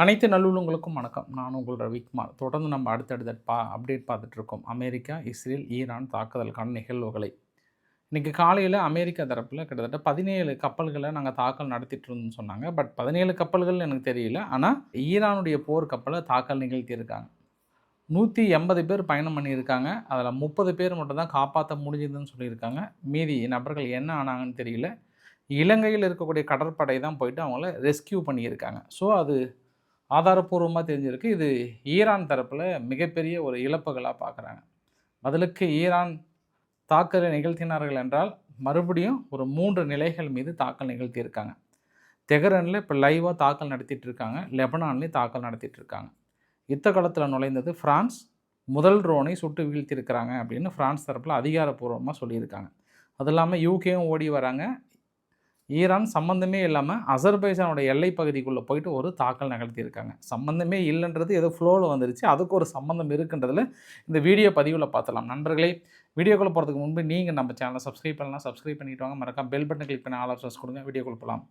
அனைத்து நல்லுள்ளங்களுக்கும் வணக்கம். நான் உங்கள் ரவிக்குமார். தொடர்ந்து நம்ம அடுத்தடுத்த அப்டேட் பார்த்துட்ருக்கோம். அமெரிக்கா, இஸ்ரேல், ஈரான் தாக்குதலுக்கான நிகழ்வுகளை. இன்றைக்கி காலையில் அமெரிக்கா தரப்பில் கிட்டத்தட்ட 17 கப்பல்களை நாங்கள் தாக்கல் நடத்திட்டு இருந்தோம்னு சொன்னாங்க. பட் 17 கப்பல்கள் எனக்கு தெரியல. ஆனால் ஈரானுடைய போர் கப்பலை தாக்கல் நிகழ்த்தியிருக்காங்க. 180 பேர் பயணம் பண்ணியிருக்காங்க. அதில் 30 பேர் மட்டும் தான் காப்பாற்ற முடிஞ்சதுன்னு சொல்லியிருக்காங்க. மீதி நபர்கள் என்ன ஆனாங்கன்னு தெரியல. இலங்கையில் இருக்கக்கூடிய கடற்படை தான் போயிட்டு அவங்கள ரெஸ்கியூ பண்ணியிருக்காங்க. ஸோ அது ஆதாரப்பூர்வமாக தெரிஞ்சிருக்கு. இது ஈரான் தரப்பில் மிகப்பெரிய ஒரு இழப்புகளாக பார்க்குறாங்க. பதிலுக்கு ஈரான் தாக்குதலை நிகழ்த்தினார்கள் என்றால் மறுபடியும் ஒரு 3 நிலைகள் மீது தாக்கல் நிகழ்த்தியிருக்காங்க. தெஹ்ரானில் இப்போ லைவாக தாக்கல் நடத்திட்டு இருக்காங்க. லெபனான்லேயும் தாக்கல் நடத்திட்டு இருக்காங்க. யுத்த காலத்தில் நுழைந்தது ஃப்ரான்ஸ். முதல் ட்ரோனை சுட்டு வீழ்த்தியிருக்கிறாங்க அப்படின்னு ஃப்ரான்ஸ் தரப்பில் அதிகாரப்பூர்வமாக சொல்லியிருக்காங்க. அது இல்லாமல் யூகேயும் ஓடி வராங்க. ஈரான் சம்மந்தமே இல்லாமல் அசர்பைஜானோட எல்லை பகுதிக்குள்ளே போயிட்டு ஒரு தாக்கல் நிகழ்த்தியிருக்காங்க. சம்மந்தமே இல்லைன்றது ஏதோ ஃப்ளோவில் வந்துருச்சு. அதுக்கு ஒரு சம்மந்தம் இருக்குன்றதில் இந்த வீடியோ பதிவில் பார்த்துலாம். நண்பர்களே, வீடியோக்குள்ளே போகிறதுக்கு முன்பு நீங்கள் நம்ம சேனலை சப்ஸ்கிரைப் பண்ணலாம். சப்ஸ்கிரைப் பண்ணிட்டு வாங்க. மறக்காம பெல் பட்டன் கிளிக் பண்ணி ஆல் ஆப்ஷன்ஸ் கொடுங்க. வீடியோக்குள்ளே போகலாம்.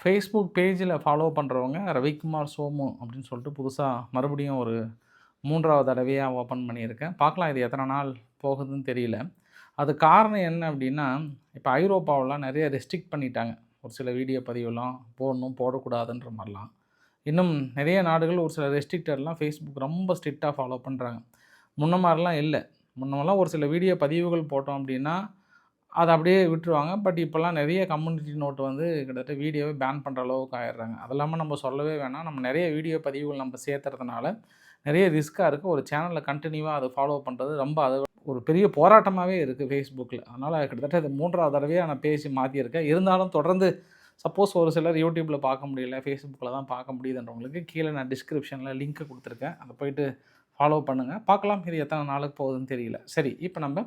ஃபேஸ்புக் பேஜில் ஃபாலோ பண்ணுறவங்க ரவிக்குமார் சோமு அப்படின்னு சொல்லிட்டு புதுசாக மறுபடியும் ஒரு 3வது தடவையாக ஓப்பன் பண்ணியிருக்கேன். பார்க்கலாம் இது எத்தனை நாள் போகுதுன்னு தெரியல. அது காரணம் என்ன அப்படின்னா, இப்போ ஐரோப்பாவெலாம் நிறைய ரெஸ்ட்ரிக்ட் பண்ணிட்டாங்க. ஒரு சில வீடியோ பதிவுலாம் போடணும் போடக்கூடாதுன்ற மாதிரிலாம். இன்னும் நிறைய நாடுகள் ஒரு சில ரெஸ்ட்ரிக்டர்லாம் ஃபேஸ்புக் ரொம்ப ஸ்ட்ரிக்டாக ஃபாலோ பண்ணுறாங்க. முன்ன மாதிரிலாம் இல்லை. முன்னெல்லாம் ஒரு சில வீடியோ பதிவுகள் போட்டோம் அப்படின்னா அதை அப்படியே விட்டுருவாங்க. பட் இப்போல்லாம் நிறைய கம்யூனிட்டி நோட் வந்து கிட்டத்தட்ட வீடியோவை பேன் பண்ணுற அளவுக்கு ஆயிடுறாங்க. அது இல்லாமல் நம்ம சொல்லவே வேணாம். நம்ம நிறைய வீடியோ பதிவுகள் நம்ம சேர்த்துறதுனால நிறைய ரிஸ்க்காக இருக்குது. ஒரு சேனலில் கண்டினியூவாக அதை ஃபாலோ பண்ணுறது ரொம்ப அது ஒரு பெரிய போராட்டமாகவே இருக்குது ஃபேஸ்புக்கில். அதனால் கிட்டத்தட்ட இது 3வது தடவையாக நான் பேசி மாற்றியிருக்கேன். இருந்தாலும் தொடர்ந்து சப்போஸ் ஒரு சிலர் யூடியூப்பில் பார்க்க முடியல, ஃபேஸ்புக்கில் தான் பார்க்க முடியுதுன்றவங்களுக்கு கீழே நான் டிஸ்கிரிப்ஷனில் லிங்க்கு கொடுத்துருக்கேன். அதை போய்ட்டு ஃபாலோ பண்ணுங்கள். பார்க்கலாம் இது எத்தனை நாளுக்கு போகுதுன்னு தெரியல. சரி, இப்போ நம்ம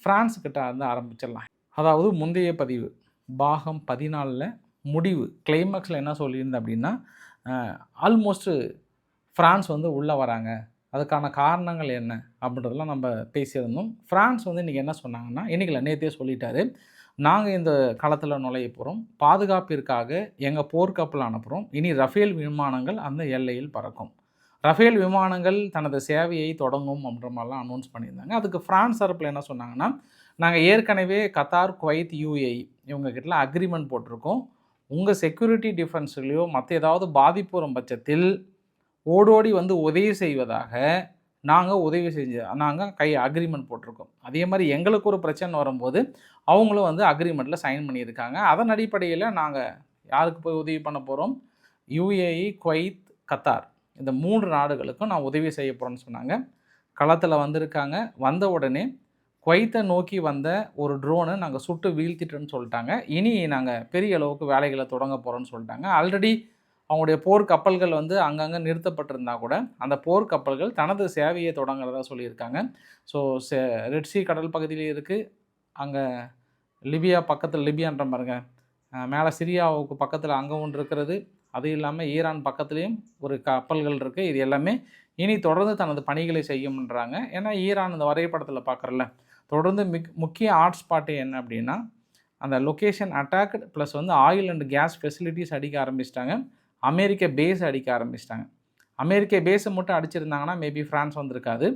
ஃப்ரான்ஸுக்கிட்ட வந்து ஆரம்பிச்சிடலாம். அதாவது முந்தைய பதிவு பாகம் 14 முடிவு கிளைமேக்ஸில் என்ன சொல்லியிருந்தேன் அப்படின்னா, ஆல்மோஸ்ட்டு ஃப்ரான்ஸ் வந்து உள்ளே வராங்க. அதுக்கான காரணங்கள் என்ன அப்படின்றதெல்லாம் நம்ம பேசியிருந்தோம். ஃப்ரான்ஸ் வந்து இன்றைக்கி என்ன சொன்னாங்கன்னா, இன்றைக்கி நேற்றே சொல்லிட்டாரு, நாங்கள் இந்த களத்தில் நுழைய போகிறோம், பாதுகாப்பிற்காக எங்கள் போர்க்கப்பல் அனுப்புகிறோம், இனி ரஃபேல் விமானங்கள் அந்த எல்லையில் பறக்கும், ரஃபேல் விமானங்கள் தனது சேவையை தொடங்கும் அப்படின்ற மாதிரிலாம் அனௌன்ஸ் பண்ணியிருந்தாங்க. அதுக்கு ஃப்ரான்ஸ் தரப்பில் என்ன சொன்னாங்கன்னா, நாங்கள் ஏற்கனவே கத்தார், குவைத், யுஏஇ இவங்ககிட்டலாம் அக்ரிமெண்ட் போட்டிருக்கோம். உங்கள் செக்யூரிட்டி டிஃபென்ஸ்லையோ மற்ற ஏதாவது பாதிப்பு வரும் பட்சத்தில் ஓடோடி வந்து உதவி செய்வதாக நாங்கள் அக்ரிமெண்ட் போட்டிருக்கோம். அதே மாதிரி எங்களுக்கு ஒரு பிரச்சனை வரும்போது அவங்களும் வந்து அக்ரிமெண்ட்டில் சைன் பண்ணியிருக்காங்க. அதன் அடிப்படையில் நாங்கள் யாருக்கு போய் உதவி பண்ண போகிறோம், யுஏஇ, குவைத், கத்தார் இந்த 3 நாடுகளுக்கும் நான் உதவி செய்ய போகிறேன்னு சொன்னாங்க. களத்தில் வந்திருக்காங்க. வந்த உடனே குவைத்தை நோக்கி வந்த ஒரு ட்ரோனை நாங்கள் சுட்டு வீழ்த்திட்டோன்னு சொல்லிட்டாங்க. இனி நாங்கள் பெரிய அளவுக்கு வேலைகளை தொடங்க போகிறோன்னு சொல்லிட்டாங்க. ஆல்ரெடி அவங்களுடைய போர் கப்பல்கள் வந்து அங்கங்கே நிறுத்தப்பட்டிருந்தால் கூட அந்த போர் கப்பல்கள் தனது சேவையை தொடங்குறதா சொல்லியிருக்காங்க. ஸோ ரெட்சி கடல் பகுதியில் இருக்குது. அங்கே லிபியா பக்கத்தில் லிபியான்ற பாருங்க, மேலே சிரியாவுக்கு பக்கத்தில் அங்கே ஒன்று இருக்கிறது. அது இல்லாமல் ஈரான் பக்கத்துலேயும் ஒரு கப்பல்கள் இருக்குது. இது எல்லாமே இனி தொடர்ந்து தனது பணிகளை செய்யும்ன்றாங்க. ஏன்னா ஈரான் இந்த வரைபடத்தில் பார்க்குறல தொடர்ந்து முக்கிய ஹாட்ஸ்பாட்டு என்ன அப்படின்னா, அந்த லொக்கேஷன் அட்டாக்டு ப்ளஸ் வந்து ஆயில் அண்ட் கேஸ் ஃபெசிலிட்டிஸ் அடிக்க ஆரம்பிச்சிட்டாங்க. அமெரிக்க பேஸ் அடிக்க ஆரம்பிச்சிட்டாங்க. அமெரிக்க பேஸை மட்டும் அடிச்சிருந்தாங்கன்னா மேபி ஃப்ரான்ஸ் வந்திருக்காது.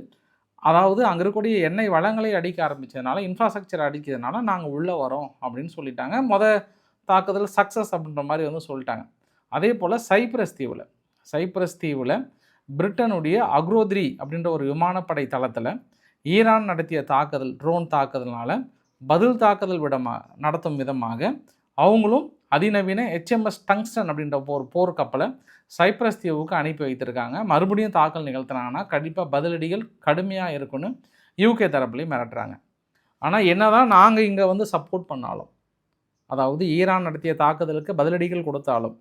அதாவது அங்கே இருக்கக்கூடிய எண்ணெய் வளங்களை அடிக்க ஆரம்பித்ததுனால, இன்ஃப்ராஸ்ட்ரக்சர் அடிக்கிறதுனால நாங்கள் உள்ளே வரோம் அப்படின்னு சொல்லிட்டாங்க. தாக்குதல் சக்ஸஸ் அப்படின்ற மாதிரி வந்து சொல்லிட்டாங்க. அதே போல் சைப்ரஸ் தீவில் பிரிட்டனுடைய அக்ரோத்ரி அப்படின்ற ஒரு விமானப்படை தளத்தில் ஈரான் நடத்திய தாக்குதல், ட்ரோன் தாக்குதல்னால பதில் தாக்குதல் நடத்தும் விதமாக அவங்களும் அதிநவீன HMS டங்ஸ்டன் அப்படின்ற ஒரு போர் கப்பலை சைப்ரஸ் தீவுக்கு அனுப்பி வைத்திருக்காங்க. மறுபடியும் தாக்கல் நிகழ்த்தினாங்கன்னா கண்டிப்பாக பதிலடிகள் கடுமையாக இருக்குன்னு யூகே தரப்புலையும் மிரட்டுறாங்க. ஆனால் என்ன தான் நாங்கள் இங்கே வந்து சப்போர்ட் பண்ணாலும், அதாவது ஈரான் நடத்திய தாக்குதலுக்கு பதிலடிகள் கொடுத்தாலும்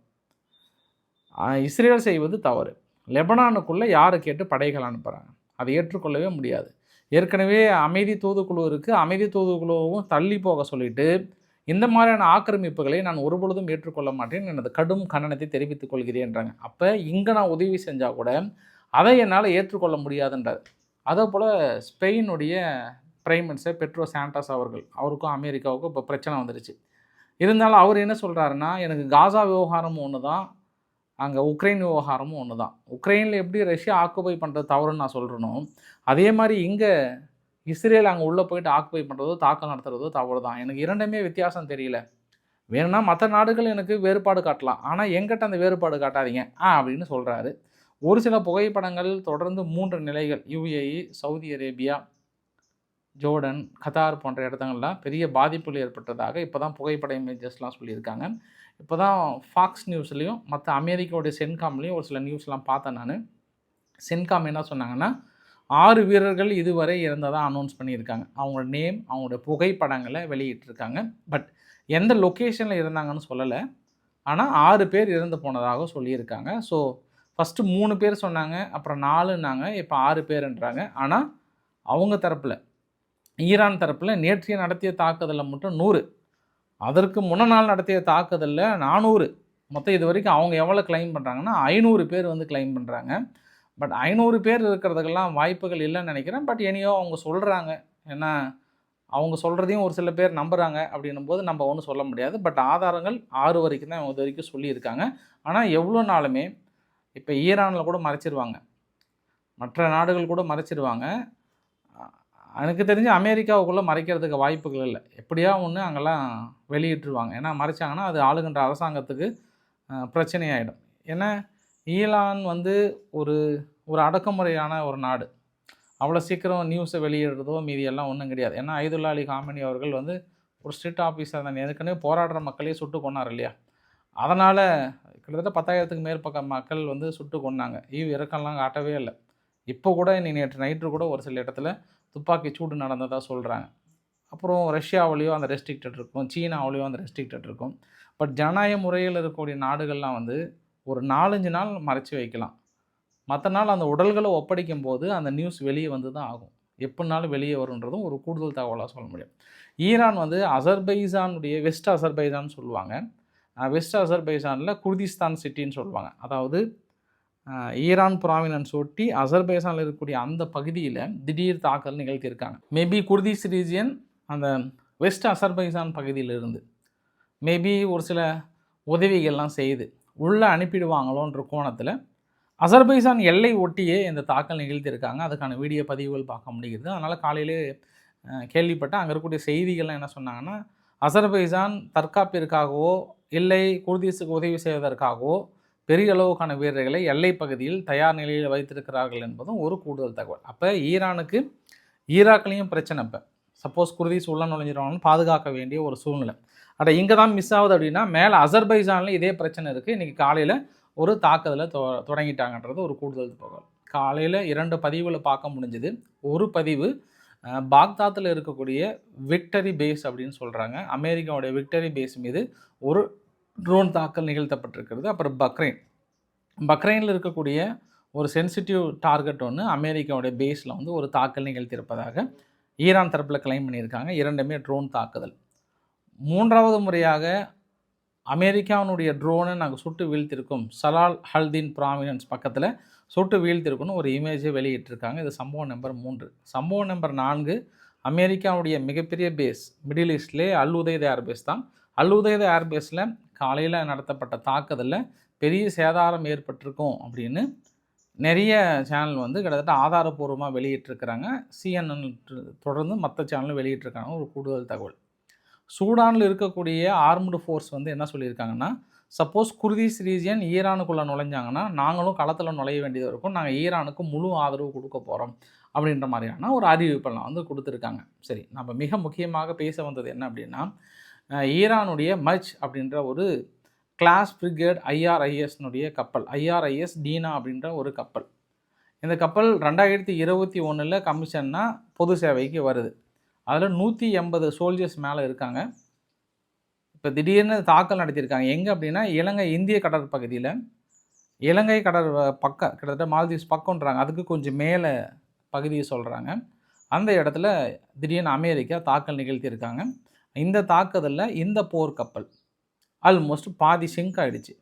இஸ்ரேல் செய்வது தவறு. லெபனானுக்குள்ளே யாரை கேட்டு படைகள் அனுப்புகிறாங்க, அதை ஏற்றுக்கொள்ளவே முடியாது. ஏற்கனவே அமைதி தூதுக்குழு இருக்குது. அமைதி தூதுக்குழுவும் தள்ளி போக சொல்லிவிட்டு இந்த மாதிரியான ஆக்கிரமிப்புகளை நான் ஒருபொழுதும் ஏற்றுக்கொள்ள மாட்டேன், எனது கடும் கண்டனத்தை தெரிவித்துக் கொள்கிறேன்றாங்க. அப்போ இங்கே நான் உதவி செஞ்சால் கூட அதை என்னால் ஏற்றுக்கொள்ள முடியாதுன்றார். அதே போல் ஸ்பெயினுடைய பிரைம் மினிஸ்டர் பெட்ரோ சாண்டோஸ் அவருக்கும் அமெரிக்காவுக்கும் இப்போ பிரச்சனை வந்துருச்சு. இருந்தாலும் அவர் என்ன சொல்கிறாருன்னா, எனக்கு காசா விவகாரமும் ஒன்று தான், அங்கே உக்ரைன் விவகாரமும் ஒன்று தான். உக்ரைனில் எப்படி ரஷ்யா ஆக்குபை பண்ணுறது தவறுன்னு நான் சொல்கிறேனோ, அதே மாதிரி இங்கே இஸ்ரேல் அங்கே உள்ளே போயிட்டு ஆக்குபை பண்ணுறதோ தாக்கல் நடத்துகிறதோ தவறு தான். எனக்கு இரண்டுமே வித்தியாசம் தெரியல. வேணும்னா மற்ற நாடுகள் எனக்கு வேறுபாடு காட்டலாம், ஆனால் எங்கிட்ட அந்த வேறுபாடு காட்டாதீங்க அப்படின்னு சொல்கிறாரு. ஒரு சில புகைப்படங்கள் தொடர்ந்து 3 நிலைகள் UAE, Saudi Arabia, Jordan, Qatar போன்ற இடத்துங்கள்லாம் பெரிய பாதிப்புகள் ஏற்பட்டதாக இப்போ தான் புகைப்பட இமேஜஸ்லாம் சொல்லியிருக்காங்க. இப்போ தான் ஃபாக்ஸ் நியூஸ்லேயும் மற்ற அமெரிக்காவுடைய சென்காம்லேயும் ஒரு சில நியூஸ்லாம் பார்த்தேன் நான். சென்காம் என்ன சொன்னாங்கன்னா, 6 வீரர்கள் இதுவரை இறந்ததாக அனௌன்ஸ் பண்ணியிருக்காங்க. அவங்களோட நேம், அவங்களோட புகைப்படங்களை வெளியிட்டிருக்காங்க. பட் எந்த லொக்கேஷனில் இருந்தாங்கன்னு சொல்லலை. ஆனால் 6 பேர் இறந்து போனதாக சொல்லியிருக்காங்க. ஸோ ஃபஸ்ட்டு 3 பேர் சொன்னாங்க, அப்புறம் 4ன்னாங்க, இப்போ 6 பேருன்றாங்க. ஆனால் அவங்க தரப்பில், ஈரான் தரப்பில் நேற்றைய நடத்திய தாக்குதலில் மட்டும் 100, அதற்கு முன்ன நாள் நடத்திய தாக்குதலில் 400. மொத்தம் இது வரைக்கும் அவங்க எவ்வளோ கிளைம் பண்ணுறாங்கன்னா 500 பேர் வந்து கிளைம் பண்ணுறாங்க. பட் 500 பேர் இருக்கிறதுக்கெல்லாம் வாய்ப்புகள் இல்லைன்னு நினைக்கிறேன். பட் எனியோ அவங்க சொல்கிறாங்க. ஏன்னா அவங்க சொல்கிறதையும் ஒரு சில பேர் நம்புகிறாங்க. அப்படின்னும் போது நம்ம ஒன்றும் சொல்ல முடியாது. பட் ஆதாரங்கள் 6 வரைக்கும் தான் இது வரைக்கும் சொல்லியிருக்காங்க. ஆனால் எவ்வளோ நாளுமே இப்போ ஈரானில் கூட மறைச்சிருவாங்க, மற்ற நாடுகள் கூட மறைச்சிருவாங்க. எனக்கு தெரிஞ்சு அமெரிக்காவுக்குள்ளே மறைக்கிறதுக்கு வாய்ப்புகள் இல்லை. எப்படியா ஒன்று அங்கெல்லாம் வெளியிட்டுருவாங்க. ஏன்னா மறைச்சாங்கன்னா அது ஆளுகின்ற அரசாங்கத்துக்கு பிரச்சனையாயிடும். ஏன்னா ஈரான் வந்து ஒரு அடக்குமுறையான ஒரு நாடு. அவ்வளோ சீக்கிரம் நியூஸை வெளியிடுறதோ மீதியெல்லாம் ஒன்றும் கிடையாது. ஏன்னா ஐதுல்லா அலி காமெனி அவர்கள் வந்து ஒரு ஸ்ட்ரிக்ட் ஆஃபீஸர் தான். ஏற்கனவே போராடுற மக்களே சுட்டு கொண்டார் இல்லையா? அதனால் கிட்டத்தட்ட 10,000க்கு மேற்பட்ட மக்கள் வந்து சுட்டு கொண்டாங்க. இறக்கம்லாம் காட்டவே இல்லை. இப்போ கூட நேற்று நைட்டு கூட ஒரு சில இடத்துல துப்பாக்கி சூடு நடந்ததாக சொல்கிறாங்க. அப்புறம் ரஷ்யாவிலேயோ அந்த ரெஸ்ட்ரிக்டட் இருக்கும், சீனாவிலேயோ அந்த ரெஸ்ட்ரிக்டட் இருக்கும். பட் ஜனநாயக முறையில் இருக்கக்கூடிய நாடுகள்லாம் வந்து ஒரு 4-5 நாள் மறைச்சி வைக்கலாம். மற்ற நாள் அந்த உடல்களை ஒப்படைக்கும் போது அந்த நியூஸ் வெளியே வந்து தான் ஆகும். எப்படினாலும் வெளியே வருன்றதும் ஒரு கூடுதல் தகவலாக சொல்ல முடியும். ஈரான் வந்து அசர்பைசானுடைய வெஸ்ட் அசர்பைசான் சொல்லுவாங்க. வெஸ்ட் அசர்பைசானில் குர்திஸ்தான் சிட்டின்னு சொல்லுவாங்க. அதாவது ஈரான் ப்ராவினன்ஸ் ஒட்டி அசர்பைசானில் இருக்கக்கூடிய அந்த பகுதியில் திடீர் தாக்கல் நிகழ்த்தியிருக்காங்க. மேபி குர்திஸ் ரீஜியன் அந்த வெஸ்ட் அசர்பைசான் பகுதியிலிருந்து மேபி ஒரு சில உதவிகள்லாம் செய்து உள்ளே அனுப்பிடுவாங்களோன்ற கோணத்தில் அசர்பைசான் எல்லை ஒட்டியே இந்த தாக்கல் நிகழ்த்தியிருக்காங்க. அதுக்கான வீடியோ பதிவுகள் பார்க்க முடிகிறது. அதனால் காலையிலே கேள்விப்பட்டேன். அங்கே இருக்கக்கூடிய செய்திகள்லாம் என்ன சொன்னாங்கன்னா, அசர்பைசான் தற்காப்பிற்காகவோ இல்லை குர்திஸுக்கு உதவி செய்வதற்காகவோ பெரிய அளவுக்கான வீரர்களை எல்லை பகுதியில் தயார் நிலையில் வைத்திருக்கிறார்கள் என்பதும் ஒரு கூடுதல் தகவல். அப்போ ஈரானுக்கு ஈராக்லேயும் பிரச்சனை. இப்போ சப்போஸ் குர்திஸ் உள்ள நுழைஞ்சிருவாங்கன்னு பாதுகாக்க வேண்டிய ஒரு சூழ்நிலை. இங்கே தான் மிஸ் ஆகுது. அப்படின்னா மேலே அசர்பைசானில் இதே பிரச்சனை இருக்குது. இன்றைக்கி காலையில் ஒரு தாக்குதலை தொடங்கிட்டாங்கன்றது ஒரு கூடுதல் தகவல். காலையில் 2 பதிவுகளை பார்க்க முடிஞ்சுது. ஒரு பதிவு பாக்தாத்தில் இருக்கக்கூடிய விக்டரி பேஸ் அப்படின்னு சொல்கிறாங்க. அமெரிக்காவுடைய விக்டரி பேஸ் மீது ஒரு ட்ரோன் தாக்கல் நிகழ்த்தப்பட்டிருக்கிறது. அப்புறம் பக்ரைனில் இருக்கக்கூடிய ஒரு சென்சிட்டிவ் டார்கெட் ஒன்று அமெரிக்காவுடைய பேஸில் வந்து ஒரு தாக்கல் நிகழ்த்தியிருப்பதாக ஈரான் தரப்பில் கிளைம் பண்ணியிருக்காங்க. 2மே ட்ரோன் தாக்குதல். 3வது முறையாக அமெரிக்காவினுடைய ட்ரோனை நாங்கள் சுட்டு வீழ்த்திருக்கோம், சலால் ஹல்தீன் ப்ராவினன்ஸ் பக்கத்தில் சுட்டு வீழ்த்திருக்குன்னு ஒரு இமேஜை வெளியிட்டிருக்காங்க. இது சம்பவம் நம்பர் 3. சம்பவம் நம்பர் 4 அமெரிக்காவுடைய மிகப்பெரிய பேஸ் மிடில் ஈஸ்ட்லேயே அல் உதைத் ஏர்பேஸ் தான். அல் உதைத் ஏர்பேஸில் காலையில் நடத்தப்பட்ட தாக்குதலில் பெரிய சேதாரம் ஏற்பட்டிருக்கும் அப்படின்னு நிறைய சேனல் வந்து கிட்டத்தட்ட ஆதாரப்பூர்வமாக வெளியிட்டிருக்கிறாங்க. CNN தொடர்ந்து மற்ற சேனலும் வெளியிட்டிருக்காங்க. ஒரு கூடுதல் தகவல், சூடானில் இருக்கக்கூடிய ஆர்ம்டு ஃபோர்ஸ் வந்து என்ன சொல்லியிருக்காங்கன்னா, சப்போஸ் குர்திஸ் ரீஜியன் ஈரானுக்குள்ளே நுழைஞ்சாங்கன்னா நாங்களும் களத்தில் நுழைய வேண்டியது இருக்கும், நாங்கள் ஈரானுக்கு முழு ஆதரவு கொடுக்க போகிறோம் அப்படின்ற மாதிரியான ஒரு அறிவிப்பெல்லாம் வந்து கொடுத்துருக்காங்க. சரி, நம்ம மிக முக்கியமாக பேச வந்தது என்ன அப்படின்னா, ஈரானுடைய மச் அப்படின்ற ஒரு கிளாஸ் பிரிகேட் IRISனுடைய கப்பல், IRIS டீனா அப்படின்ற ஒரு கப்பல். இந்த கப்பல் 2021 கமிஷன்னா பொது சேவைக்கு வருது. அதில் 180 சோல்ஜர்ஸ் மேலே இருக்காங்க. இப்போ திடீர்னு தாக்கல் நடத்தியிருக்காங்க. எங்கே அப்படின்னா இலங்கை இந்திய கடற்பகுதியில், இலங்கை கடல் பக்கம் கிட்டத்தட்ட மால்தீவ்ஸ் பக்கம்ன்றாங்க, அதுக்கு கொஞ்சம் மேலே பகுதியை சொல்கிறாங்க. அந்த இடத்துல திடீர்னு அமெரிக்கா தாக்கல் நிகழ்த்தியிருக்காங்க. இந்த தாக்குதலில் இந்த போர்க்கப்பல் ஆல்மோஸ்ட் பாதி சிங்க் ஆகிடுச்சு.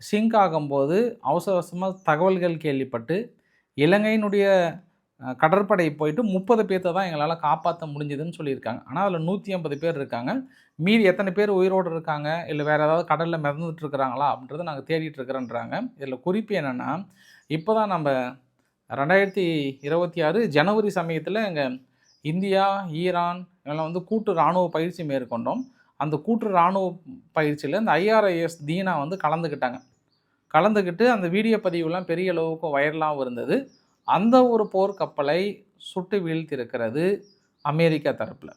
சிங்க் ஆகும்போது அவசர அவசரமாக தகவல்கள் கேள்விப்பட்டு இலங்கையினுடைய கடற்படை போயிட்டு 30 பேர்த்த தான் எங்களால் காப்பாற்ற முடிஞ்சதுன்னு சொல்லியிருக்காங்க. ஆனால் அதில் 150 பேர் இருக்காங்க. மீதி எத்தனை பேர் உயிரோடு இருக்காங்க, இல்லை வேறு ஏதாவது கடலில் மிதந்துட்டு இருக்கிறாங்களா அப்படின்றத நாங்கள் தேடிட்டு இருக்கிறோன்றாங்க. இதில் குறிப்பு என்னென்னா, இப்போ தான் நம்ம 2026 ஜனவரி சமயத்தில் எங்கள் இந்தியா, ஈரான் இதெல்லாம் வந்து கூட்டு இராணுவ பயிற்சி மேற்கொண்டோம். அந்த கூட்டு இராணுவ பயிற்சியில் இந்த IRIS தீனா வந்து கலந்துக்கிட்டு அந்த வீடியோ பதிவுலாம் பெரிய அளவுக்கு வைரலாகவும் இருந்தது. அந்த ஒரு போர்க்கப்பலை சுட்டு வீழ்த்தியிருக்கிறது அமெரிக்கா தரப்பில்.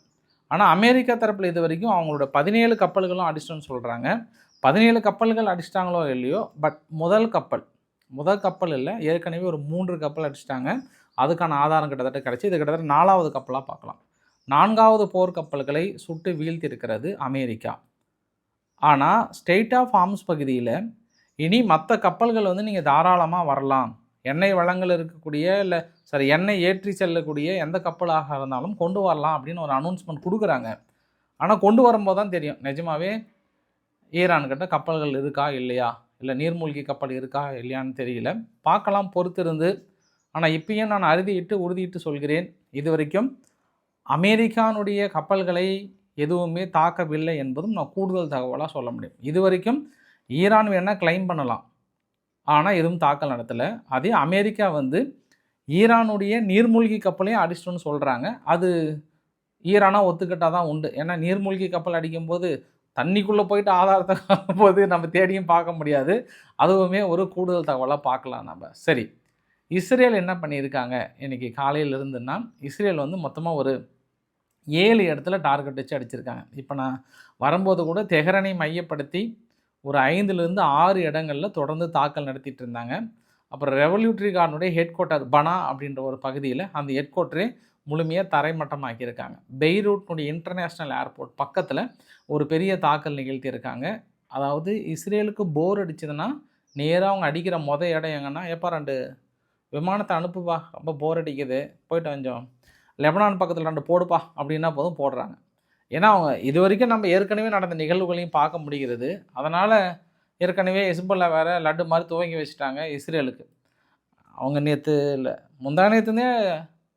ஆனால் அமெரிக்கா தரப்பில் இது வரைக்கும் அவங்களோட 17 கப்பல்களும் அடிச்சிட்டோன்னு சொல்கிறாங்க. 17 கப்பல்கள் அடிச்சிட்டாங்களோ இல்லையோ, பட் முதல் கப்பல் இல்லை, ஏற்கனவே ஒரு 3 கப்பல் அடிச்சிட்டாங்க. அதுக்கான ஆதாரம் கிட்டத்தட்ட கிடச்சி. இது கிட்டத்தட்ட 4வது கப்பலாக பார்க்கலாம். 4வது போர்க்கப்பல்களை சுட்டு வீழ்த்தியிருக்கிறது அமெரிக்கா. ஆனால் ஸ்ட்ரெய்ட் ஆஃப் ஹார்முஸ் பகுதியில் இனி மற்ற கப்பல்கள் வந்து நீங்கள் தாராளமாக வரலாம், எண்ணெய் வளங்கள் இருக்கக்கூடிய இல்லை எண்ணெய் ஏற்றி செல்லக்கூடிய எந்த கப்பலாக இருந்தாலும் கொண்டு வரலாம் அப்படின்னு ஒரு அனௌன்ஸ்மெண்ட் கொடுக்குறாங்க. ஆனால் கொண்டு வரும்போது தான் தெரியும் நிஜமாவே ஈரான்கிட்ட கப்பல்கள் இருக்கா இல்லையா, இல்லை நீர்மூழ்கி கப்பல் இருக்கா இல்லையான்னு தெரியல. பார்க்கலாம் பொறுத்திருந்து. ஆனால் இப்பயும் நான் உறுதியிட்டு சொல்கிறேன், இது வரைக்கும் அமெரிக்கானுடைய கப்பல்களை எதுவுமே தாக்கவில்லை என்பதும் நான் கூடுதல் தகவலாக சொல்ல முடியும். இது வரைக்கும் ஈரான் வேணால் கிளைம் பண்ணலாம், ஆனால் எதுவும் தாக்கல் நடத்தலை. அதே அமெரிக்கா வந்து ஈரானுடைய நீர்மூழ்கி கப்பலையும் அடிச்சிட்டோன்னு சொல்கிறாங்க. அது ஈரானாக ஒத்துக்கிட்டால் தான் உண்டு. ஏன்னா நீர்மூழ்கி கப்பல் அடிக்கும்போது தண்ணிக்குள்ளே போயிட்டு ஆதாரத்தை போது நம்ம தேடியும் பார்க்க முடியாது. அதுவுமே ஒரு கூடுதல் தகவலாக பார்க்கலாம் நம்ம. சரி, இஸ்ரேல் என்ன பண்ணியிருக்காங்க இன்றைக்கி காலையிலிருந்துன்னா, இஸ்ரேல் வந்து மொத்தமாக ஒரு 7 இடத்துல டார்கெட் வச்சு அடிச்சிருக்காங்க. இப்போ நான் வரும்போது கூட தெஹ்ரானை மையப்படுத்தி ஒரு 5லேருந்து 6 இடங்களில் தொடர்ந்து தாக்கல் நடத்திட்டு இருந்தாங்க. அப்புறம் ரெவல்யூட்டரி கார்டுனுடைய ஹெட் குவார்ட்டர் பனா அப்படின்ற ஒரு பகுதியில் அந்த ஹெட் குவார்ட்டரே முழுமையாக தரைமட்டமாக்கியிருக்காங்க. பெய்ரூட்னுடைய இன்டர்நேஷ்னல் ஏர்போர்ட் பக்கத்தில் ஒரு பெரிய தாக்கல் நிகழ்த்தியிருக்காங்க. அதாவது இஸ்ரேலுக்கு போர் அடிச்சதுன்னா நேராக அவங்க அடிக்கிற இடம் எங்கன்னா, எப்போ 2 விமானத்தை அனுப்புப்பா, ரொம்ப போர் அடிக்குது, போயிட்டு கொஞ்சம் லெபனான் பக்கத்தில் 2 போடுப்பா அப்படின்னா போதும் போடுறாங்க. ஏன்னா அவங்க இது வரைக்கும் நம்ம ஏற்கனவே நடந்த நிகழ்வுகளையும் பார்க்க முடிகிறது. அதனால் ஏற்கனவே ஹிஸ்புல்லா வேறு லட்டு மாதிரி துவங்கி வச்சுட்டாங்க இஸ்ரேலுக்கு. அவங்க நேற்று இல்லை முந்தா நேற்றுனே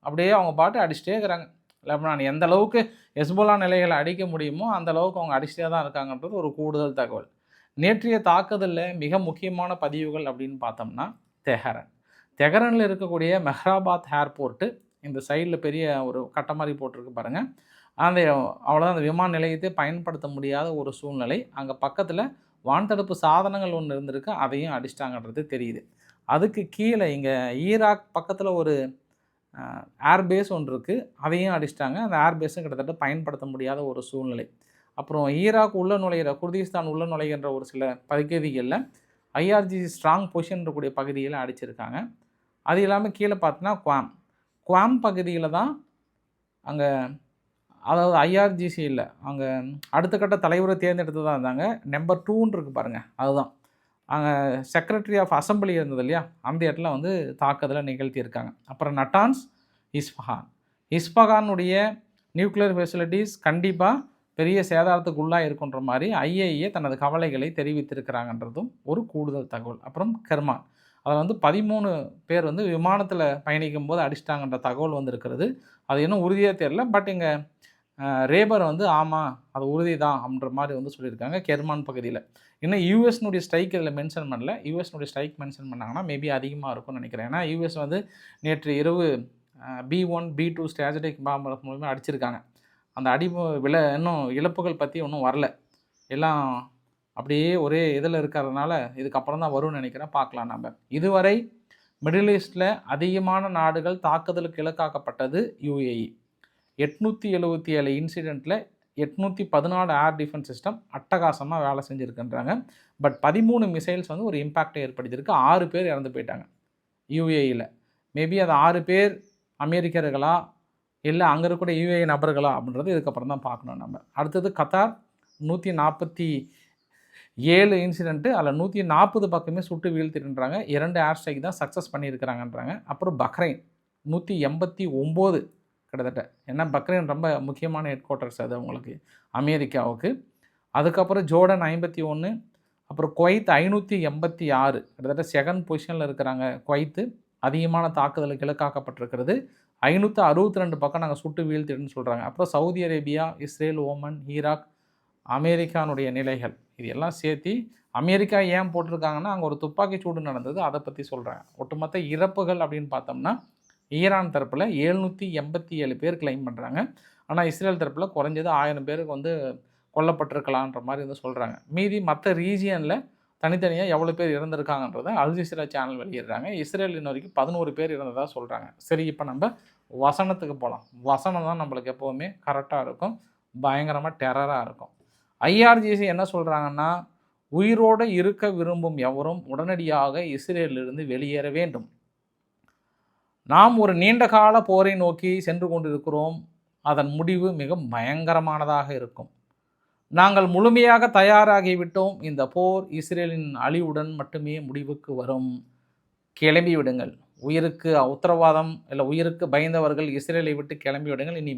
அப்படியே அவங்க பாட்டு அடிச்சுட்டே இருக்கிறாங்க. லெபனான் எந்த அளவுக்கு ஹெஸ்புல்லா நிலைகளை அடிக்க முடியுமோ அந்த அளவுக்கு அவங்க அடிச்சுட்டே தான் இருக்காங்கன்றது ஒரு கூடுதல் தகவல். நேற்றைய தாக்குதலில் மிக முக்கியமான பதிவுகள் அப்படின்னு பார்த்தோம்னா, தெஹரானில் இருக்கக்கூடிய மெஹ்ராபாத் ஏர்போர்ட்டு இந்த சைடில் பெரிய ஒரு கட்டை மாதிரி போட்டிருக்கு பாருங்கள். அவ்வளோதான், அந்த விமான நிலையத்தை பயன்படுத்த முடியாத ஒரு சூழ்நிலை. அங்கே பக்கத்தில் வான்தடுப்பு சாதனங்கள் ஒன்று இருந்திருக்கு, அதையும் அடிச்சிட்டாங்கன்றது தெரியுது. அதுக்கு கீழே இங்கே ஈராக் பக்கத்தில் ஒரு ஏர்பேஸ் ஒன்று இருக்குது, அதையும் அடிச்சிட்டாங்க. அந்த ஏர்பேஸும் கிட்டத்தட்ட பயன்படுத்த முடியாத ஒரு சூழ்நிலை. அப்புறம் ஈராக் குர்திஸ்தான் உள்ள நுழைகின்ற ஒரு சில பகுதிகளில் IRGC ஸ்ட்ராங் பொசிஷன் இருக்கக்கூடிய பகுதியில் அடிச்சிருக்காங்க. அது இல்லாமல் கீழே பார்த்தோன்னா குவாம் பகுதியில் தான் அங்கே, அதாவது IRGC இல்லை, அங்கே அடுத்த கட்ட தலைவரை தேர்ந்தெடுத்து தான் இருந்தாங்க. நம்பர் 2ன்னு இருக்குது பாருங்கள், அதுதான் அங்கே செக்ரட்டரி ஆஃப் அசம்பிளி இருந்தது இல்லையா, அந்த இடத்துல வந்து தாக்குதலை நிகழ்த்தியிருக்காங்க. அப்புறம் நட்டான்ஸ், இஸ்பகானுடைய நியூக்ளியர் ஃபெசிலிட்டிஸ் கண்டிப்பாக பெரிய சேதாரத்துக்கு உள்ளாக இருக்குன்ற மாதிரி IAEA தனது கவலைகளை தெரிவித்திருக்கிறாங்கன்றதும் ஒரு கூடுதல் தகவல். அப்புறம் கெர்மான், அதில் வந்து 13 பேர் வந்து விமானத்தில் பயணிக்கும் போது அடிச்சிட்டாங்கன்ற தகவல் வந்திருக்கிறது. அது இன்னும் உறுதியாக தெரியல. பட் இங்கே ரேபர் வந்து ஆமாம் அது உறுதி தான் அப்படின்ற மாதிரி வந்து சொல்லியிருக்காங்க கெர்மான் பகுதியில். இன்னும் யூஎஸ்னுடைய ஸ்ட்ரைக் இதில் மென்ஷன் பண்ணல. யூஎஸ்னுடைய ஸ்ட்ரைக் மென்ஷன் பண்ணாங்கன்னா மேபி அதிகமாக இருக்கும்னு நினைக்கிறேன். ஏன்னா யூஎஸ் வந்து நேற்று இரவு B1 B2 ஸ்ட்ராட்டஜிக் பாம்பர் மூலமாக அடிச்சிருக்காங்க. அந்த இன்னும் இழப்புகள் பற்றி ஒன்றும் வரல, எல்லாம் அப்படியே ஒரே இதில் இருக்கிறதுனால இதுக்கப்புறம் தான் வரும்னு நினைக்கிறேன். பார்க்கலாம் நம்ம. இதுவரை மிடில் ஈஸ்டில் அதிகமான நாடுகள் தாக்குதலுக்கு இலக்காக்கப்பட்டது UAE. 877 இன்சிடெண்ட்டில் 814 ஏர் டிஃபென்ஸ் சிஸ்டம் அட்டகாசமாக வேலை செஞ்சுருக்குன்றாங்க. பட் 13 மிசைல்ஸ் வந்து ஒரு இம்பேக்டை ஏற்படுத்தியிருக்கு. 6 பேர் இறந்து போயிட்டாங்க UAEயில். மேபி அது 6 பேர் அமெரிக்கர்களா இல்லை அங்கே இருக்கக்கூடிய UAE நபர்களா அப்படின்றது இதுக்கப்புறம் தான் பார்க்கணும் நம்ம. அடுத்தது கத்தார் 147 இன்சிடெண்ட்டு, அதில் 140 பக்கமே சுட்டு வீழ்த்திட்டுன்றாங்க. 2 ஏர் ஸ்ட்ரைக் தான் சக்ஸஸ் பண்ணியிருக்கிறாங்கன்றாங்க. அப்புறம் பஹ்ரைன் 189 கிட்டத்தட்ட. ஏன்னா பஹ்ரைன் ரொம்ப முக்கியமான ஹெட் குவார்ட்டர்ஸ் அது அவங்களுக்கு, அமெரிக்காவுக்கு. அதுக்கப்புறம் ஜோர்டன் 51, அப்புறம் குவைத் 586, கிட்டத்தட்ட 2nd பொசிஷனில் இருக்கிறாங்க குவைத்து. அதிகமான தாக்குதலுக்கு இலக்காக்கப்பட்டிருக்கிறது. 562 பக்கம் நாங்கள் சுட்டு வீழ்த்திடுன்னு சொல்கிறாங்க. அப்புறம் Saudi Arabia, Israel, Oman, Iraq, அமெரிக்கானுடைய நிலைகள் இது எல்லாம் சேர்த்து அமெரிக்கா ஏன் போட்டிருக்காங்கன்னா அங்கே ஒரு துப்பாக்கி சூடு நடந்தது, அதை பற்றி சொல்கிறாங்க. ஒட்டுமொத்த இறப்புகள் அப்படின்னு பார்த்தோம்னா ஈரான் தரப்பில் 787 பேர் கிளைம் பண்ணுறாங்க. ஆனால் இஸ்ரேல் தரப்பில் குறைஞ்சது 1000 பேருக்கு வந்து கொல்லப்பட்டிருக்கலான்ற மாதிரி வந்து சொல்கிறாங்க. மீதி மற்ற ரீஜியனில் தனித்தனியாக எவ்வளோ பேர் இறந்துருக்காங்கன்றதை அல் ஜஸீரா சேனல் வெளியிடுறாங்க. இஸ்ரேல் இன்ன வரைக்கும் 11 பேர் இறந்ததாக சொல்கிறாங்க. சரி, இப்போ நம்ம வசனத்துக்கு போகலாம். வசனம் தான் நம்மளுக்கு எப்போவுமே கரெக்டாக இருக்கும், பயங்கரமாக டெரராக இருக்கும். IRGC என்ன சொல்கிறாங்கன்னா, உயிரோடு இருக்க விரும்பும் எவரும் உடனடியாக இஸ்ரேலிலிருந்து வெளியேற வேண்டும். நாம் ஒரு நீண்ட கால போரை நோக்கி சென்று கொண்டிருக்கிறோம். அதன் முடிவு மிக பயங்கரமானதாக இருக்கும். நாங்கள் முழுமையாக தயாராகிவிட்டோம். இந்த போர் இஸ்ரேலின் அழிவுடன் மட்டுமே முடிவுக்கு வரும். கிளம்பி விடுங்கள். உயிருக்கு உத்தரவாதம் இல்லை, உயிருக்கு பயந்தவர்கள் இஸ்ரேலை விட்டு கிளம்பி விடுங்கள். இனி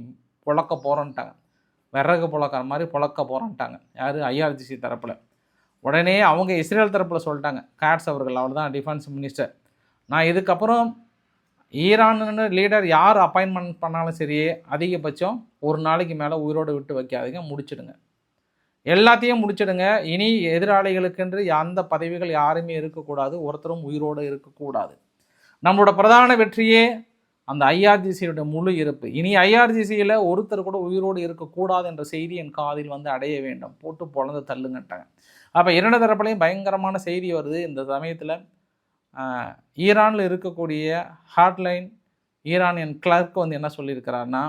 புழக்க போகிறோன்ட்டாங்க. விறகு புழக்கிற மாதிரி புழக்க போகிறோன்ட்டாங்க. யார்? IRGC தரப்பில். உடனே அவங்க இஸ்ரேல் தரப்பில் சொல்லிட்டாங்க, காட்ஸ் அவர்கள், அவர் தான் டிஃபென்ஸ் மினிஸ்டர், நான் இதுக்கப்புறம் ஈரான்னு லீடர் யார் அப்பாயின்மெண்ட் பண்ணாலும் சரி, அதிகபட்சம் ஒரு நாளைக்கு மேலே உயிரோடு விட்டு வைக்காதீங்க, முடிச்சிடுங்க, எல்லாத்தையும் முடிச்சிடுங்க. இனி எதிராளிகளுக்கென்று அந்த பதவிகள் யாருமே இருக்கக்கூடாது, ஒருத்தரும் உயிரோடு இருக்கக்கூடாது. நம்மளோட பிரதான வெற்றியே அந்த IRGCயோட முழு இருப்பு. இனி IRGCயில் ஒருத்தர் கூட உயிரோடு இருக்கக்கூடாது என்ற செய்தி என் காதில் வந்து அடைய வேண்டும். போட்டு பொழந்து தள்ளுங்கட்டாங்க. அப்போ இரண்டு தரப்புலையும் பயங்கரமான செய்தி வருது. இந்த சமயத்தில் ஈரானில் இருக்கக்கூடிய ஹாட்லைன் ஈரானியன் கிளர்க் வந்து என்ன சொல்லியிருக்கிறாருன்னா,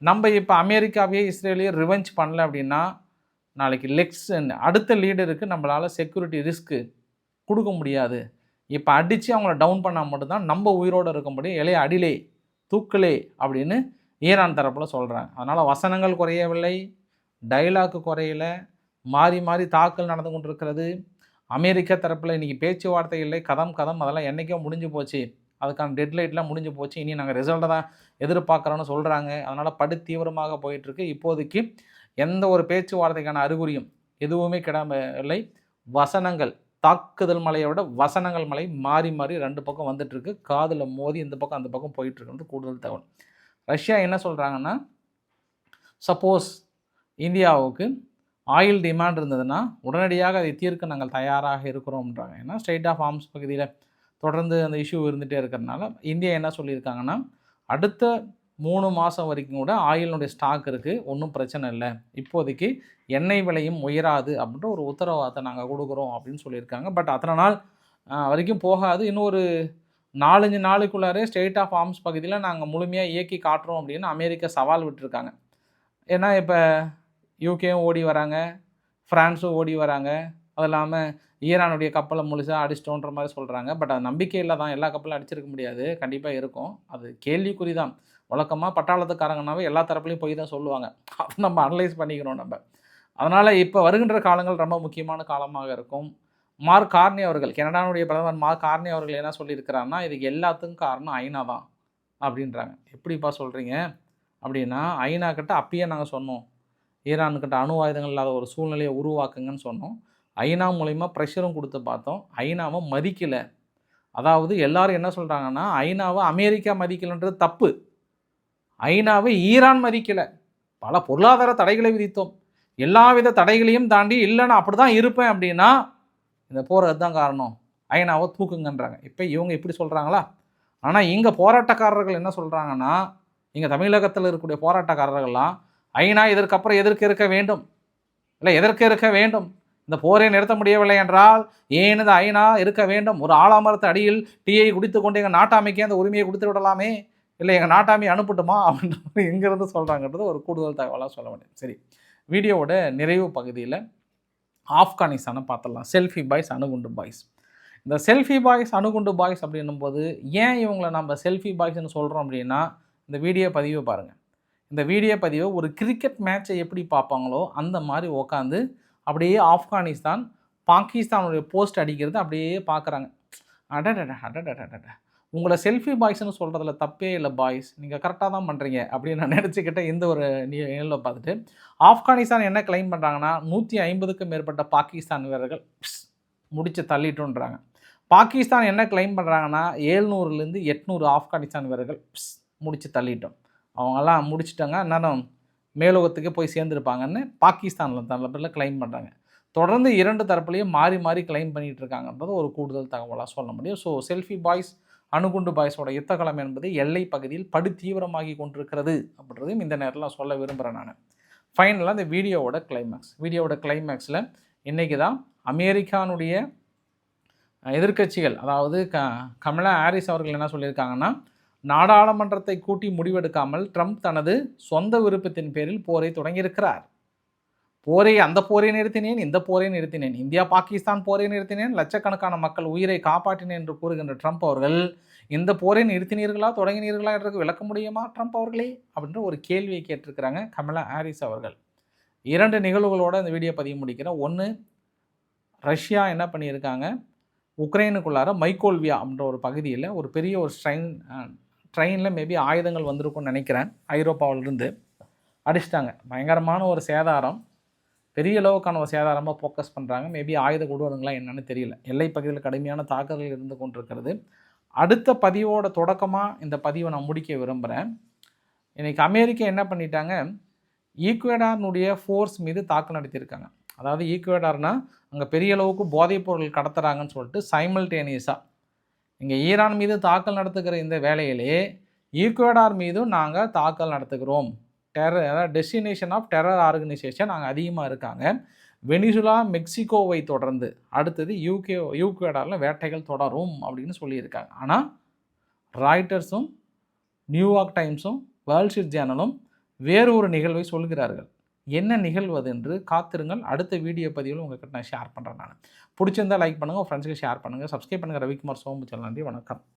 நம்ம இப்போ அமெரிக்காவையே இஸ்ரேலையே ரிவெஞ்ச் பண்ணல அப்படின்னா நாளைக்கு அடுத்த லீடருக்கு நம்மளால் செக்யூரிட்டி ரிஸ்க்கு கொடுக்க முடியாது. இப்போ அடித்து அவங்கள டவுன் பண்ணால் மட்டும்தான் நம்ம உயிரோடு இருக்க முடியும். இலைய அடிலே தூக்கலே அப்படின்னு ஈரான் தரப்பில் சொல்கிறாங்க. அதனால் வசனங்கள் குறையவில்லை, டைலாக்கு குறையலை, மாறி மாறி தாக்கல் நடந்து கொண்டிருக்கிறது. அமெரிக்கா தரப்பில் இன்றைக்கி பேச்சுவார்த்தை இல்லை, கதம் அதெல்லாம் என்றைக்கோ முடிஞ்சு போச்சு, அதுக்கான டெட்லைட்லாம் முடிஞ்சு போச்சு, இனி நாங்கள் ரிசல்ட்டை தான் எதிர்பார்க்குறோன்னு சொல்கிறாங்க. அதனால் படு தீவிரமாக போயிட்டுருக்கு. இப்போதைக்கு எந்த ஒரு பேச்சுவார்த்தைக்கான அறிகுறியும் எதுவுமே கிடமில்லை. வசனங்கள், தாக்குதல் மலையை விட வசனங்கள் மலை மாறி மாறி ரெண்டு பக்கம் வந்துட்டுருக்கு. காதில் மோதி இந்த பக்கம் அந்த பக்கம் போயிட்டுருக்கு. கூடுதல் தகவல், ரஷ்யா என்ன சொல்கிறாங்கன்னா, சப்போஸ் இந்தியாவுக்கு ஆயில் டிமாண்ட் இருந்ததுன்னா உடனடியாக அதை தீர்க்க நாங்கள் தயாராக இருக்கிறோம்ன்றாங்க. ஏன்னா ஸ்ட்ரெயிட் ஆஃப் ஆர்ம்ஸ் பகுதியில் தொடர்ந்து அந்த இஷ்யூ இருந்துகிட்டே இருக்கிறதுனால இந்தியா என்ன சொல்லியிருக்காங்கன்னா, அடுத்த 3 மாதம் வரைக்கும் கூட ஆயிலுடைய ஸ்டாக் இருக்குது, ஒன்றும் பிரச்சனை இல்லை, இப்போதைக்கு எண்ணெய் விலையும் உயராது அப்படின்ற ஒரு உத்தரவாதத்தை நாங்கள் கொடுக்குறோம் அப்படின்னு சொல்லியிருக்காங்க. பட் அத்தனை நாள் வரைக்கும் போகாது, இன்னும் ஒரு 4-5 நாளுக்குள்ளாரே ஸ்ட்ரெயிட் ஆஃப் ஆர்ம்ஸ் பகுதியில் நாங்கள் முழுமையாக இயக்கி காட்டுறோம் அப்படின்னு அமெரிக்கா சவால் விட்டுருக்காங்க. ஏன்னா இப்போ யூகேவும் ஓடி வராங்க, ஃப்ரான்ஸும் ஓடி வராங்க, அது இல்லாமல் ஈரானுடைய கப்பலை முழுசாக அடிச்சிட்டோன்ற மாதிரி சொல்கிறாங்க. பட் அது நம்பிக்கையில் தான், எல்லா கப்பலும் அடிச்சிருக்க முடியாது, கண்டிப்பாக இருக்கும், அது கேள்விக்குறி தான். வழக்கமாக பட்டாளத்துக்காரங்கனாவே எல்லா தரப்புலையும் போய் தான் சொல்லுவாங்க, அதை நம்ம அனலைஸ் பண்ணிக்கணும் நம்ம. அதனால் இப்போ வருகின்ற காலங்கள் ரொம்ப முக்கியமான காலமாக இருக்கும். மார்க் கார்னி அவர்கள், கனடாவுடைய பிரதமர் மார்க் கார்னி அவர்கள் என்ன சொல்லியிருக்கிறாருன்னா, இதுக்கு எல்லாத்துக்கும் காரணம் ஐநா தான் அப்படின்றாங்க. எப்படிப்பா சொல்கிறீங்க அப்படின்னா, ஐநா கிட்ட அப்பயே நாங்கள் சொன்னோம், ஈரான்கிட்ட அணு ஆயுதங்கள் இல்லாத ஒரு சூழ்நிலையை உருவாக்குங்கன்னு சொன்னோம். ஐநா மூலிமா ப்ரெஷரும் கொடுத்து பார்த்தோம், ஐநாவை மதிக்கலை. அதாவது எல்லாரும் என்ன சொல்கிறாங்கன்னா, ஐநாவை அமெரிக்கா மதிக்கலைன்றது தப்பு, ஐநாவை ஈரான் மதிக்கலை. பல பொருளாதார தடைகளை விதித்தோம், எல்லாவித தடைகளையும் தாண்டி இல்லை நான் அப்படி தான் இருப்பேன் அப்படின்னா இந்த போர் அதுதான் காரணம், ஐநாவை தூக்குங்கன்றாங்க. இப்போ இவங்க இப்படி சொல்கிறாங்களா? ஆனால் இங்கே போராட்டக்காரர்கள் என்ன சொல்கிறாங்கன்னா, இங்கே தமிழகத்தில் இருக்கக்கூடிய போராட்டக்காரர்கள்லாம் ஐநா இதற்கப்புறம் எதற்கு இருக்க வேண்டும், இல்லை எதற்கு இருக்க வேண்டும், இந்த போரை நிறுத்த முடியவில்லை என்றால் ஏன் இந்த ஐநா இருக்க வேண்டும், ஒரு ஆலாமரத்து அடியில் டீயை குடித்து கொண்டு எங்கள் நாட்டாமைக்கே அந்த உரிமையை கொடுத்து விடலாமே, இல்லை எங்கள் நாட்டாமை அனுப்பட்டுமா அப்படின்ற மாதிரி எங்கேருந்து சொல்கிறாங்கன்றது ஒரு கூடுதல் தகவலாக சொல்ல முடியும். சரி, வீடியோவோட நிறைவு பகுதியில் ஆப்கானிஸ்தானை பார்த்துடலாம். செல்ஃபி பாய்ஸ், அணுகுண்டு பாய்ஸ். இந்த செல்ஃபி பாய்ஸ், அணுகுண்டு பாய்ஸ் அப்படின்னும் போது ஏன் இவங்களை நம்ம செல்ஃபி பாய்ஸ்ன்னு சொல்கிறோம் அப்படின்னா, இந்த வீடியோ பதிவை பாருங்கள். இந்த வீடியோ பதிவை ஒரு கிரிக்கெட் மேட்சை எப்படி பார்ப்பாங்களோ அந்த மாதிரி உட்காந்து அப்படியே ஆப்கானிஸ்தான் பாகிஸ்தானுடைய போஸ்ட் அடிக்கிறது அப்படியே பார்க்குறாங்க. அடடட உங்களை செல்ஃபி பாய்ஸ்ன்னு சொல்கிறதுல தப்பே இல்லை பாய்ஸ், நீங்கள் கரெக்டாக தான் பண்ணுறீங்க அப்படின்னு நான் நினச்சிக்கிட்டேன். இந்த ஒரு நிலையில் பார்த்துட்டு ஆப்கானிஸ்தான் என்ன கிளைம் பண்ணுறாங்கன்னா, 150க்கும் மேற்பட்ட பாகிஸ்தான் வீரர்கள் முடித்து தள்ளிட்டுன்றாங்க. பாகிஸ்தான் என்ன கிளைம் பண்ணுறாங்கன்னா 700லேருந்து 800 ஆப்கானிஸ்தான் வீரர்கள் முடிச்சு தள்ளிட்டோம், அவங்கெல்லாம் முடிச்சுட்டாங்க, அந்நேரம் மேலோகத்துக்கு போய் சேர்ந்துருப்பாங்கன்னு பாகிஸ்தானில் தரப்பில் கிளைம் பண்ணுறாங்க. தொடர்ந்து 2 தரப்புலையும் மாறி மாறி கிளைம் பண்ணிகிட்டு இருக்காங்கன்றது ஒரு கூடுதல் தகவலாக சொல்ல முடியும். ஸோ செல்ஃபி பாய்ஸ் அணுகுண்டு பாய்ஸோட யுத்தகலம் என்பது எல்லை பகுதியில் படு தீவிரமாகி கொண்டிருக்கிறது அப்படின்றதையும் இந்த நேரத்தில் சொல்ல விரும்புகிறேன் நான். ஃபைனலாக இந்த வீடியோவோட கிளைமேக்ஸில் இன்றைக்கி தான் அமெரிக்கானுடைய எதிர்க்கட்சிகள், அதாவது கமலா ஹாரிஸ் அவர்கள் என்ன சொல்லியிருக்காங்கன்னா, நாடாளுமன்றத்தை கூட்டி முடிவெடுக்காமல் ட்ரம்ப் தனது சொந்த விருப்பத்தின் பேரில் போரை தொடங்கியிருக்கிறார். அந்த போரை நிறுத்தினேன், இந்த போரை நிறுத்தினேன், இந்தியா பாகிஸ்தான் போரை நிறுத்தினேன், லட்சக்கணக்கான மக்கள் உயிரை காப்பாற்றினேன் என்று கூறுகின்ற ட்ரம்ப் அவர்கள் இந்த போரை நிறுத்தினீர்களா தொடங்கினீர்களா என்று விளக்க முடியுமா ட்ரம்ப் அவர்களே அப்படின்ற ஒரு கேள்வியை கேட்டிருக்கிறாங்க கமலா ஹாரிஸ் அவர்கள். 2 நிகழ்வுகளோடு இந்த வீடியோ பதிவு முடிக்கிறேன். ஒன்று, ரஷ்யா என்ன பண்ணியிருக்காங்க, உக்ரைனுக்குள்ளார மைக்கோல்வியா அப்படின்ற ஒரு பகுதியில் ஒரு பெரிய ஒரு ட்ரெயினில் மேபி ஆயுதங்கள் வந்திருக்கும்னு நினைக்கிறேன், ஐரோப்பாவிலிருந்து அடிச்சிட்டாங்க. பயங்கரமான ஒரு சேதாரம், பெரிய அளவுக்கான ஒரு சேதாரமாக ஃபோக்கஸ் பண்ணுறாங்க. மேபி ஆயுத கொண்டுவருங்களா என்னன்னு தெரியல. எல்லை பகுதியில் கடுமையான தாக்குதல் இருந்து கொண்டிருக்கிறது. அடுத்த பதிவோட தொடக்கமாக இந்த பதிவை நான் முடிக்க விரும்புகிறேன். இன்றைக்கி அமெரிக்கா என்ன பண்ணிட்டாங்க, ஈக்குவேடார்னுடைய ஃபோர்ஸ் மீது தாக்குதல் நடத்தியிருக்காங்க. அதாவது ஈக்குவேடார்னால் அங்கே பெரிய அளவுக்கு போதைப் பொருள் கடத்துகிறாங்கன்னு சொல்லிட்டு சைமல்டேனியஸாக இங்கே ஈரான் மீது தாக்கல் நடத்துகிற இந்த வேலையிலே ஈக்குவேடார் மீதும் நாங்கள் தாக்கல் நடத்துகிறோம். அதாவது டெஸ்டினேஷன் ஆஃப் டெரர் ஆர்கனைசேஷன் அங்கே அதிகமாக இருக்காங்க. வெனிசுலா, மெக்சிகோவை தொடர்ந்து அடுத்தது ஈக்குவேடாரில் வேட்டைகள் தொடரும் அப்படின்னு சொல்லியிருக்காங்க. ஆனால் ராய்ட்டர்ஸும் நியூயார்க் டைம்ஸும் வேர்ல்ட் ஸ்ட்ரீட் ஜேர்னலும் வேறு ஒரு நிகழ்வை சொல்கிறார்கள். என்ன நிகழ்வது என்று காத்திருங்கள். அடுத்த வீடியோ பதிவில் உங்கள்கிட்ட நான் ஷேர் பண்ணுறேன். நான் பிடிச்சிருந்தால் லைக் பண்ணுங்கள், உங்கள் ஃப்ரெண்ட்ஸுக்கு ஷேர் பண்ணுங்கள், சப்ஸ்கிரைப் பண்ணுங்கள். ரவிக்குமார் சோமு சேனல். நன்றி, வணக்கம்.